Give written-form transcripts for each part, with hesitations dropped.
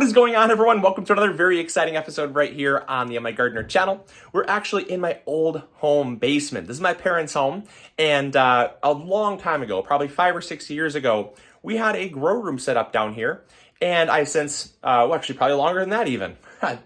What is going on, everyone? Welcome to another very exciting episode right here on the MIgardener channel. We're actually in my old home basement. This is my parents' home, and a long time ago, probably 5 or 6 years ago, we had a grow room set up down here, and I since, well, actually probably longer than that even,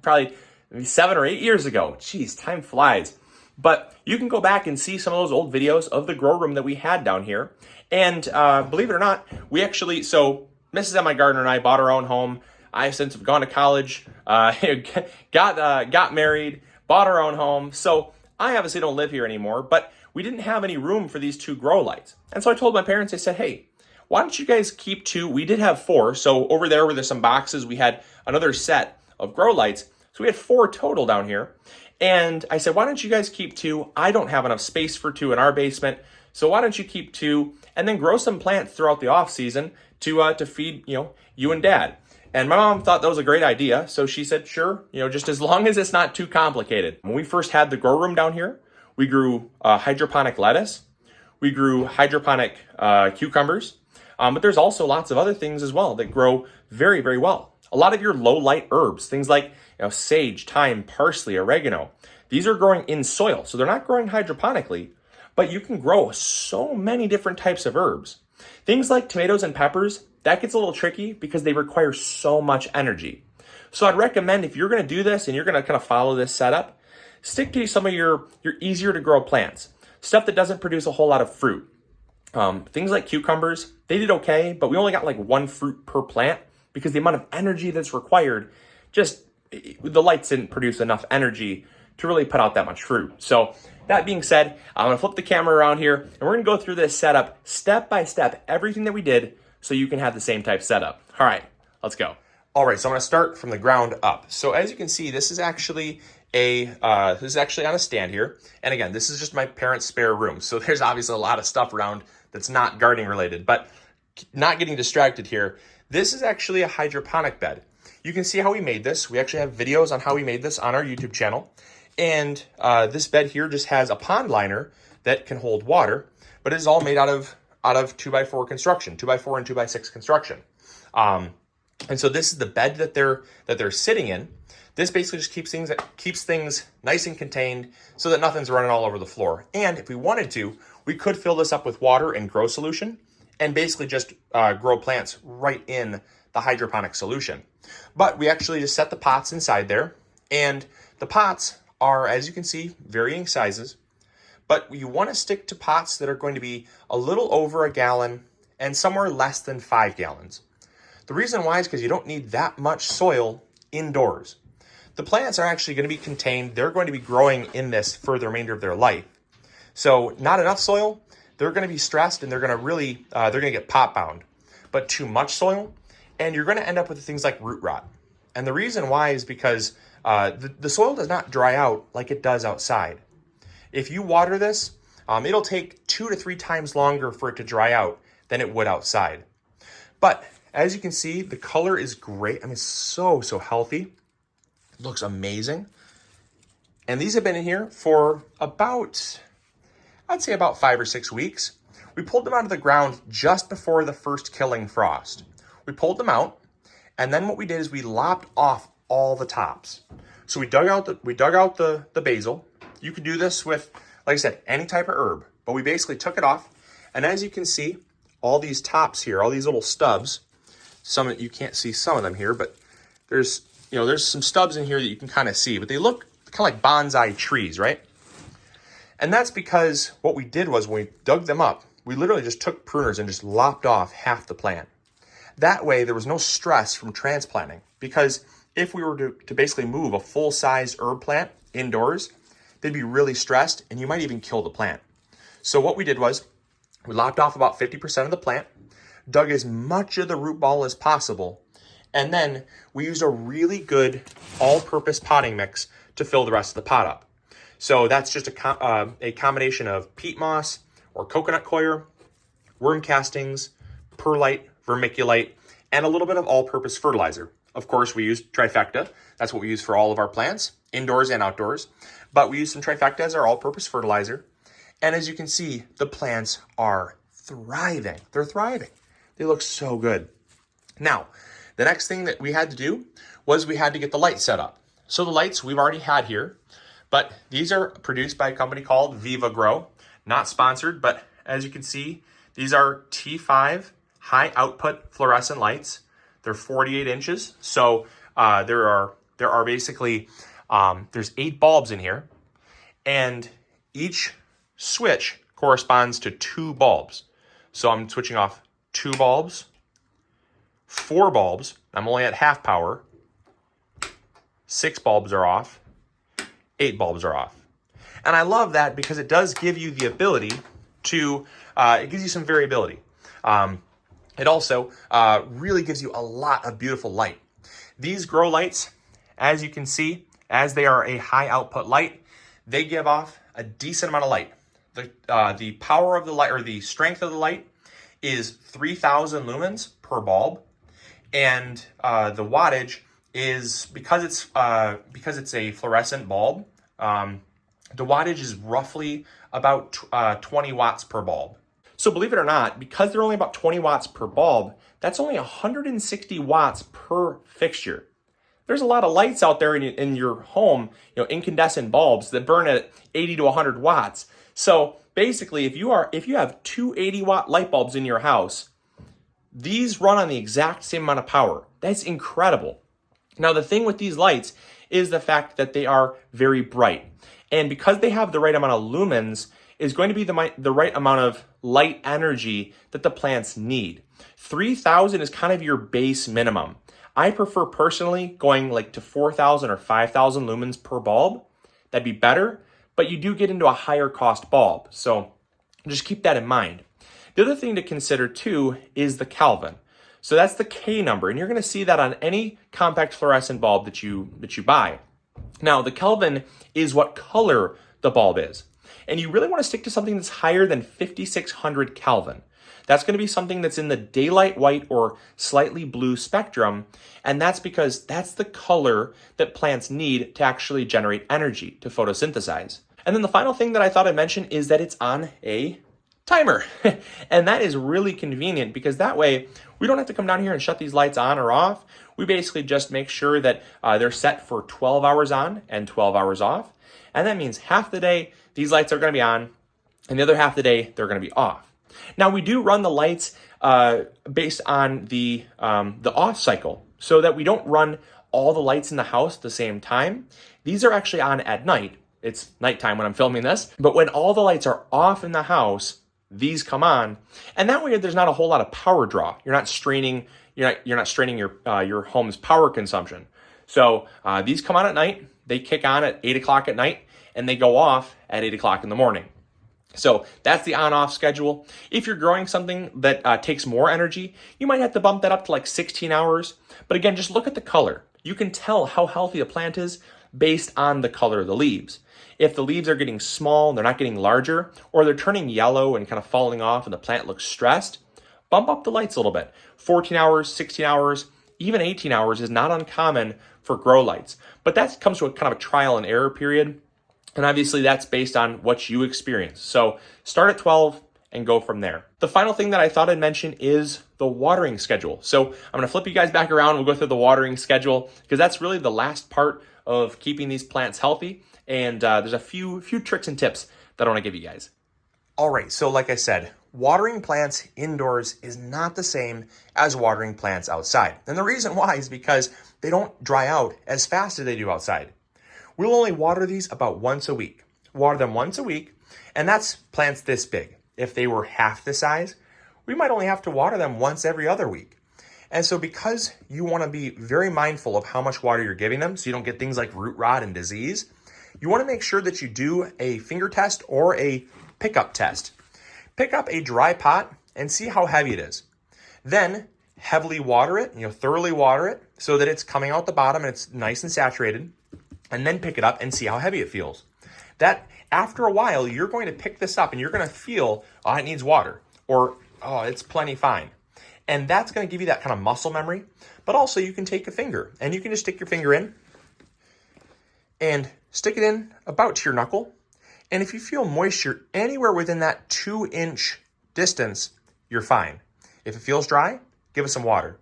probably maybe 7 or 8 years ago. Jeez, time flies. But you can go back and see some of those old videos of the grow room that we had down here, and believe it or not, we actually, so Mrs. MIgardener and I bought our own home. I since have gone to college, got married, bought our own home. So I obviously don't live here anymore, but we didn't have any room for these 2 grow lights. And so I told my parents, I said, hey, why don't you guys keep 2? We did have 4. So over there where there's some boxes, we had another set of grow lights. So we had 4 total down here. And I said, why don't you guys keep 2? I don't have enough space for 2 in our basement. So why don't you keep 2 and then grow some plants throughout the off season to feed, you and Dad. And my mom thought that was a great idea, so she said, sure, just as long as it's not too complicated. When we first had the grow room down here, we grew hydroponic lettuce, we grew hydroponic cucumbers, but there's also lots of other things as well that grow very, very well. A lot of your low light herbs, things like sage, thyme, parsley, oregano, these are growing in soil, so they're not growing hydroponically, but you can grow so many different types of herbs. Things like tomatoes and peppers, that gets a little tricky because they require so much energy. So I'd recommend if you're going to do this and you're going to kind of follow this setup, stick to some of your easier to grow plants. Stuff that doesn't produce a whole lot of fruit. Things like cucumbers, they did okay, but we only got like 1 fruit per plant because the amount of energy that's required, the lights didn't produce enough energy to really put out that much fruit. So that being said, I'm going to flip the camera around here and we're going to go through this setup step by step, everything that we did, so you can have the same type setup. All right, let's go. All right, so I'm gonna start from the ground up. So as you can see, this is actually on a stand here. And again, this is just my parents' spare room. So there's obviously a lot of stuff around that's not gardening related, but not getting distracted here. This is actually a hydroponic bed. You can see how we made this. We actually have videos on how we made this on our YouTube channel. And this bed here just has a pond liner that can hold water, but it is all made out of 2x4 construction, 2x4 and 2x6 construction. And so this is the bed that they're sitting in. This basically just keeps things nice and contained so that nothing's running all over the floor. And if we wanted to, we could fill this up with water and grow solution and basically just grow plants right in the hydroponic solution. But we actually just set the pots inside there. And the pots are, as you can see, varying sizes. But you want to stick to pots that are going to be a little over 1 gallon and somewhere less than 5 gallons. The reason why is because you don't need that much soil indoors. The plants are actually going to be contained. They're going to be growing in this for the remainder of their life. So not enough soil, they're going to be stressed and they're going to get pot bound. But too much soil, and you're going to end up with things like root rot. And the reason why is because the soil does not dry out like it does outside. If you water this, it'll take 2 to 3 times longer for it to dry out than it would outside. But as you can see, the color is great. I mean, it's so healthy. It looks amazing. And these have been in here for I'd say about 5 or 6 weeks. We pulled them out of the ground just before the first killing frost. We pulled them out, and then what we did is we lopped off all the tops. So we dug out the basil. You could do this with, like I said, any type of herb, but we basically took it off. And as you can see, all these tops here, all these little stubs, you can't see some of them here, but there's some stubs in here that you can kind of see, but they look kind of like bonsai trees, right? And that's because what we did was when we dug them up, we literally just took pruners and just lopped off half the plant. That way there was no stress from transplanting, because if we were to basically move a full-sized herb plant indoors, they'd be really stressed and you might even kill the plant. So what we did was we lopped off about 50% of the plant, dug as much of the root ball as possible, and then we used a really good all-purpose potting mix to fill the rest of the pot up. So that's just a combination of peat moss or coconut coir, worm castings, perlite, vermiculite, and a little bit of all-purpose fertilizer. Of course, we used trifecta. That's what we use for all of our plants, indoors and outdoors. But we use some trifecta as our all-purpose fertilizer. And as you can see, the plants are thriving. They're thriving. They look so good. Now, The next thing that we had to do was we had to get the light set up. So the lights we've already had here, but these are produced by a company called Viva Grow. Not sponsored, but as you can see, these are T5 high output fluorescent lights. They're 48 inches. So there are basically, there's 8 bulbs in here, and each switch corresponds to 2 bulbs. So I'm switching off 2 bulbs, 4 bulbs. I'm only at half power. 6 bulbs are off. 8 bulbs are off. And I love that because it does give you the ability to, it gives you some variability. It also really gives you a lot of beautiful light. These grow lights, as you can see, as they are a high output light, they give off a decent amount of light. The power of the light, or the strength of the light, is 3,000 lumens per bulb, and the wattage is, because it's a fluorescent bulb, the wattage is roughly about 20 watts per bulb. So believe it or not, because they're only about 20 watts per bulb, that's only 160 watts per fixture. There's a lot of lights out there in your home, incandescent bulbs that burn at 80 to 100 watts. So basically, if you have 2 80-watt light bulbs in your house, these run on the exact same amount of power. That's incredible. Now, the thing with these lights is the fact that they are very bright. And because they have the right amount of lumens, is going to be the right amount of light energy that the plants need. 3,000 is kind of your base minimum. I prefer personally going like to 4,000 or 5,000 lumens per bulb. That'd be better, but you do get into a higher cost bulb. So just keep that in mind. The other thing to consider too is the Kelvin. So that's the K number, and you're going to see that on any compact fluorescent bulb that you buy. Now, the Kelvin is what color the bulb is. And you really want to stick to something that's higher than 5,600 Kelvin. That's going to be something that's in the daylight white or slightly blue spectrum. And that's because that's the color that plants need to actually generate energy, to photosynthesize. And then the final thing that I thought I'd mention is that it's on a timer. And that is really convenient because that way we don't have to come down here and shut these lights on or off. We basically just make sure that they're set for 12 hours on and 12 hours off. And that means half the day these lights are going to be on, and the other half of the day they're going to be off. Now, we do run the lights based on the off cycle, so that we don't run all the lights in the house at the same time. These are actually on at night. It's nighttime when I'm filming this, but when all the lights are off in the house, these come on, and that way there's not a whole lot of power draw. You're not straining your home's power consumption. So these come on at night. They kick on at 8 o'clock at night, and they go off at 8 o'clock in the morning. So that's the on-off schedule. If you're growing something that takes more energy, you might have to bump that up to like 16 hours. But again, just look at the color. You can tell how healthy a plant is based on the color of the leaves. If the leaves are getting small, they're not getting larger, or they're turning yellow and kind of falling off and the plant looks stressed, bump up the lights a little bit. 14 hours, 16 hours, even 18 hours is not uncommon for grow lights. But that comes to a kind of a trial and error period. And obviously that's based on what you experience. So start at 12 and go from there. The final thing that I thought I'd mention is the watering schedule. So I'm going to flip you guys back around. We'll go through the watering schedule because that's really the last part of keeping these plants healthy. And there's a few tricks and tips that I want to give you guys. All right, so like I said, watering plants indoors is not the same as watering plants outside. And the reason why is because they don't dry out as fast as they do outside. We'll only water these about once a week. Water them once a week, and that's plants this big. If they were half the size, we might only have to water them once every other week. And so because you want to be very mindful of how much water you're giving them so you don't get things like root rot and disease, you want to make sure that you do a finger test or a pickup test. Pick up a dry pot and see how heavy it is. Then heavily water it, thoroughly water it so that it's coming out the bottom and it's nice and saturated. And then pick it up and see how heavy it feels. That after a while, you're going to pick this up and you're going to feel, oh, it needs water, or oh, it's plenty fine. And that's going to give you that kind of muscle memory. But also you can take a finger and you can just stick your finger in and stick it in about to your knuckle. And if you feel moisture anywhere within that 2-inch distance, you're fine. If it feels dry, give it some water.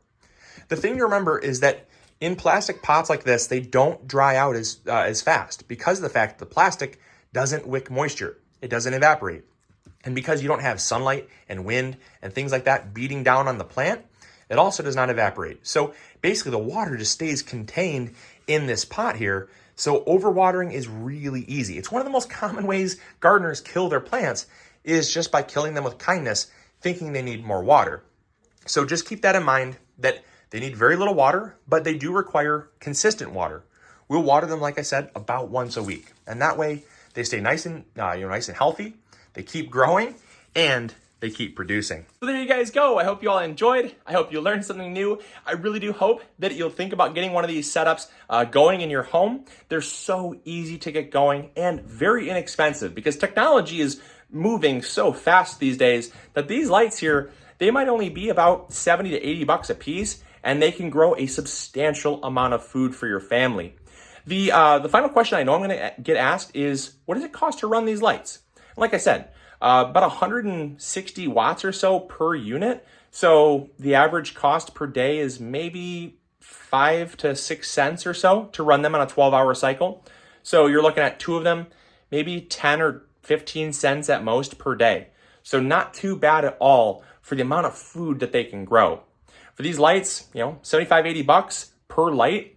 The thing to remember is that in plastic pots like this, they don't dry out as fast because of the fact that the plastic doesn't wick moisture. It doesn't evaporate. And because you don't have sunlight and wind and things like that beating down on the plant, it also does not evaporate. So basically the water just stays contained in this pot here. So overwatering is really easy. It's one of the most common ways gardeners kill their plants is just by killing them with kindness, thinking they need more water. So just keep that in mind that they need very little water, but they do require consistent water. We'll water them, like I said, about once a week. And that way they stay nice and healthy. They keep growing and they keep producing. So there you guys go. I hope you all enjoyed. I hope you learned something new. I really do hope that you'll think about getting one of these setups going in your home. They're so easy to get going and very inexpensive because technology is moving so fast these days that these lights here, they might only be about 70 to 80 bucks a piece, and they can grow a substantial amount of food for your family. The final question I know I'm gonna get asked is, what does it cost to run these lights? Like I said, about 160 watts or so per unit. So the average cost per day is maybe 5 to 6 cents or so to run them on a 12-hour cycle. So you're looking at two of them, maybe 10 or 15 cents at most per day. So not too bad at all for the amount of food that they can grow. For these lights, 75, 80 bucks per light,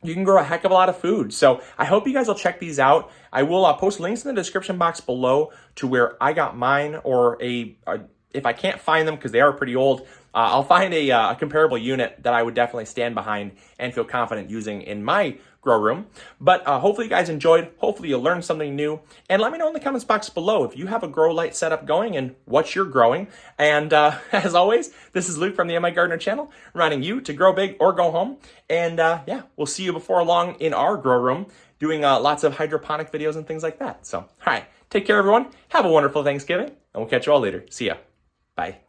you can grow a heck of a lot of food. So I hope you guys will check these out. I will post links in the description box below to where I got mine, or if I can't find them because they are pretty old, I'll find a comparable unit that I would definitely stand behind and feel confident using in my grow room. But hopefully you guys enjoyed. Hopefully you learned something new. And let me know in the comments box below if you have a grow light setup going and what you're growing. And as always, this is Luke from the MIgardener channel, reminding you to grow big or go home. And yeah, we'll see you before long in our grow room doing lots of hydroponic videos and things like that. So, all right, take care, everyone. Have a wonderful Thanksgiving, and we'll catch you all later. See ya. Bye.